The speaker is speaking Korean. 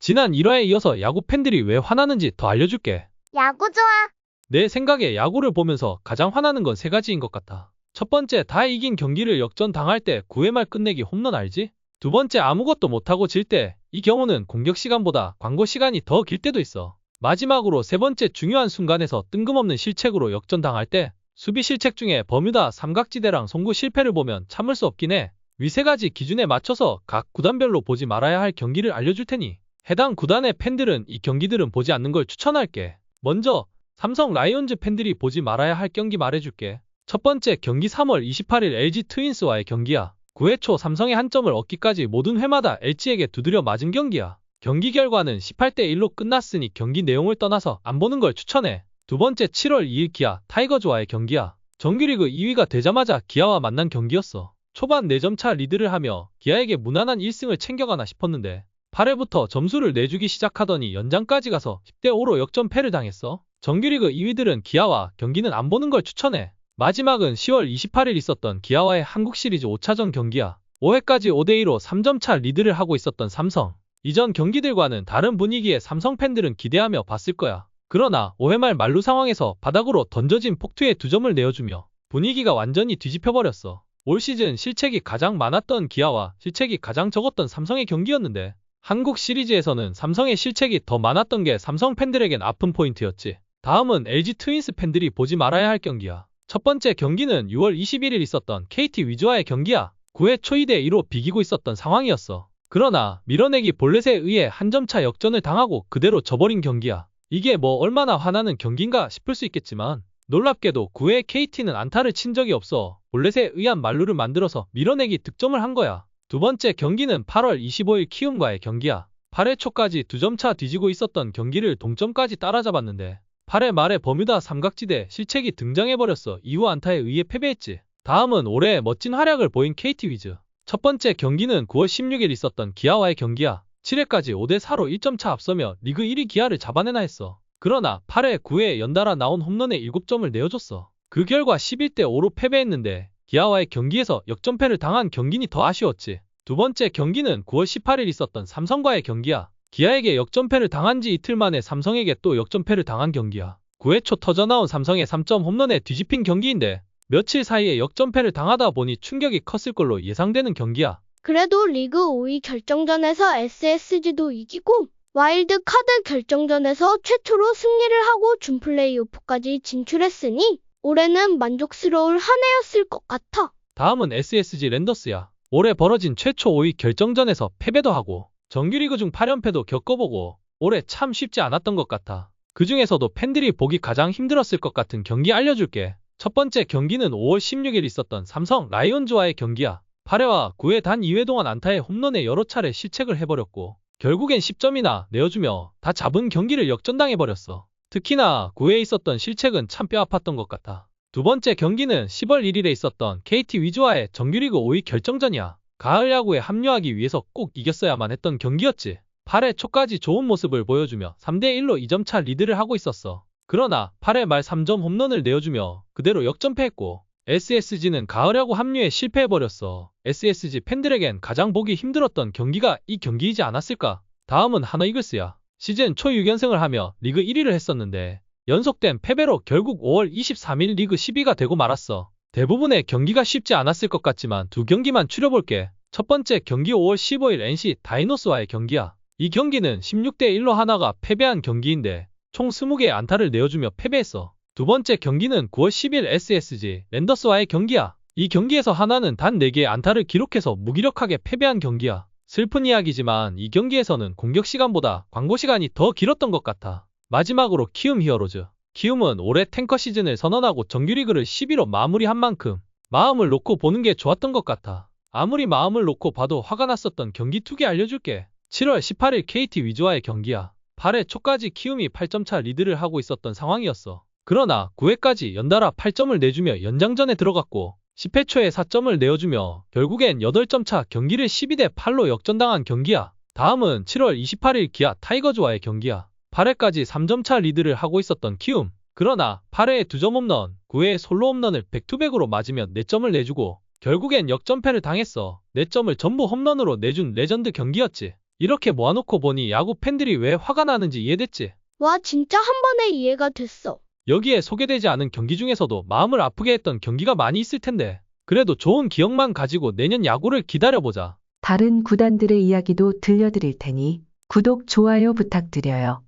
지난 1화에 이어서 야구 팬들이 왜 화나는지 더 알려줄게. 야구 좋아. 내 생각에 야구를 보면서 가장 화나는 건 세 가지인 것 같아. 첫 번째, 다 이긴 경기를 역전 당할 때 9회 말 끝내기 홈런 알지? 두 번째, 아무것도 못하고 질 때, 이 경우는 공격 시간보다 광고 시간이 더 길 때도 있어. 마지막으로 세 번째, 중요한 순간에서 뜬금없는 실책으로 역전 당할 때, 수비 실책 중에 버뮤다 삼각지대랑 송구 실패를 보면 참을 수 없긴 해. 위 세 가지 기준에 맞춰서 각 구단별로 보지 말아야 할 경기를 알려줄 테니 해당 구단의 팬들은 이 경기들은 보지 않는 걸 추천할게. 먼저 삼성 라이온즈 팬들이 보지 말아야 할 경기 말해줄게. 첫 번째 경기 3월 28일 LG 트윈스와의 경기야. 9회 초 삼성의 한 점을 얻기까지 모든 회마다 LG에게 두드려 맞은 경기야. 경기 결과는 18대 1로 끝났으니 경기 내용을 떠나서 안 보는 걸 추천해. 두 번째 7월 2일 기아 타이거즈와의 경기야. 정규리그 2위가 되자마자 기아와 만난 경기였어. 초반 4점 차 리드를 하며 기아에게 무난한 1승을 챙겨가나 싶었는데 8회부터 점수를 내주기 시작하더니 연장까지 가서 10대 5로 역전패를 당했어. 정규리그 2위들은 기아와 경기는 안 보는 걸 추천해. 마지막은 10월 28일 있었던 기아와의 한국 시리즈 5차전 경기야. 5회까지 5대 2로 3점 차 리드를 하고 있었던 삼성. 이전 경기들과는 다른 분위기에 삼성 팬들은 기대하며 봤을 거야. 그러나 5회 말 만루 상황에서 바닥으로 던져진 폭투에 2점을 내어주며 분위기가 완전히 뒤집혀버렸어. 올 시즌 실책이 가장 많았던 기아와 실책이 가장 적었던 삼성의 경기였는데 한국 시리즈에서는 삼성의 실책이 더 많았던 게 삼성 팬들에겐 아픈 포인트였지. 다음은 LG 트윈스 팬들이 보지 말아야 할 경기야. 첫 번째 경기는 6월 21일 있었던 KT 위즈와의 경기야. 9회 초 2대 2로 비기고 있었던 상황이었어. 그러나 밀어내기 볼넷에 의해 한 점 차 역전을 당하고 그대로 져버린 경기야. 이게 뭐 얼마나 화나는 경기인가 싶을 수 있겠지만 놀랍게도 9회 KT는 안타를 친 적이 없어 볼넷에 의한 만루를 만들어서 밀어내기 득점을 한 거야. 두 번째 경기는 8월 25일 키움과의 경기야. 8회 초까지 2점 차 뒤지고 있었던 경기를 동점까지 따라잡았는데 8회 말에 버뮤다 삼각지대 실책이 등장해버렸어. 이후 안타에 의해 패배했지. 다음은 올해 멋진 활약을 보인 KT 위즈. 첫 번째 경기는 9월 16일 있었던 기아와의 경기야. 7회까지 5대 4로 1점 차 앞서며 리그 1위 기아를 잡아내나 했어. 그러나 8회, 9회에 연달아 나온 홈런에 7점을 내어줬어. 그 결과 11대 5로 패배했는데 기아와의 경기에서 역전패를 당한 경기니 더 아쉬웠지. 두 번째 경기는 9월 18일 있었던 삼성과의 경기야. 기아에게 역전패를 당한 지 이틀 만에 삼성에게 또 역전패를 당한 경기야. 9회 초 터져나온 삼성의 3점 홈런에 뒤집힌 경기인데 며칠 사이에 역전패를 당하다 보니 충격이 컸을 걸로 예상되는 경기야. 그래도 리그 5위 결정전에서 SSG도 이기고 와일드카드 결정전에서 최초로 승리를 하고 준 플레이오프까지 진출했으니 올해는 만족스러울 한 해였을 것 같아. 다음은 SSG 랜더스야. 올해 벌어진 최초 5위 결정전에서 패배도 하고 정규리그 중 8연패도 겪어보고 올해 참 쉽지 않았던 것 같아. 그 중에서도 팬들이 보기 가장 힘들었을 것 같은 경기 알려줄게. 첫 번째 경기는 5월 16일 있었던 삼성 라이온즈와의 경기야. 8회와 9회 단 2회 동안 안타에 홈런에 여러 차례 실책을 해버렸고 결국엔 10점이나 내어주며 다 잡은 경기를 역전당해버렸어. 특히나 9회에 있었던 실책은 참 뼈아팠던 것 같아. 두 번째 경기는 10월 1일에 있었던 KT 위즈와의 정규리그 5위 결정전이야. 가을 야구에 합류하기 위해서 꼭 이겼어야만 했던 경기였지. 8회 초까지 좋은 모습을 보여주며 3대 1로 2점 차 리드를 하고 있었어. 그러나 8회 말 3점 홈런을 내어주며 그대로 역전패했고 SSG는 가을 야구 합류에 실패해버렸어. SSG 팬들에겐 가장 보기 힘들었던 경기가 이 경기이지 않았을까? 다음은 하나 이글스야. 시즌 초 6연승을 하며 리그 1위를 했었는데 연속된 패배로 결국 5월 23일 리그 10위가 되고 말았어. 대부분의 경기가 쉽지 않았을 것 같지만 두 경기만 추려볼게. 첫 번째 경기 5월 15일 NC 다이노스와의 경기야. 이 경기는 16대 1로 하나가 패배한 경기인데 총 20개의 안타를 내어주며 패배했어. 두 번째 경기는 9월 10일 SSG 랜더스와의 경기야. 이 경기에서 하나는 단 4개의 안타를 기록해서 무기력하게 패배한 경기야. 슬픈 이야기지만 이 경기에서는 공격 시간보다 광고 시간이 더 길었던 것 같아. 마지막으로 키움 히어로즈. 키움은 올해 탱커 시즌을 선언하고 정규리그를 10위로 마무리한 만큼 마음을 놓고 보는 게 좋았던 것 같아. 아무리 마음을 놓고 봐도 화가 났었던 경기 2개 알려줄게. 7월 18일 KT 위즈와의 경기야. 8회 초까지 키움이 8점 차 리드를 하고 있었던 상황이었어. 그러나 9회까지 연달아 8점을 내주며 연장전에 들어갔고 10회 초에 4점을 내어주며 결국엔 8점 차 경기를 12대 8로 역전당한 경기야. 다음은 7월 28일 기아 타이거즈와의 경기야. 8회까지 3점 차 리드를 하고 있었던 키움. 그러나 8회에 2점 홈런, 9회에 솔로 홈런을 백투백으로 맞으며 4점을 내주고 결국엔 역전패를 당했어. 4점을 전부 홈런으로 내준 레전드 경기였지. 이렇게 모아놓고 보니 야구 팬들이 왜 화가 나는지 이해됐지. 와, 진짜 한 번에 이해가 됐어. 여기에 소개되지 않은 경기 중에서도 마음을 아프게 했던 경기가 많이 있을 텐데. 그래도 좋은 기억만 가지고 내년 야구를 기다려보자. 다른 구단들의 이야기도 들려드릴 테니 구독, 좋아요 부탁드려요.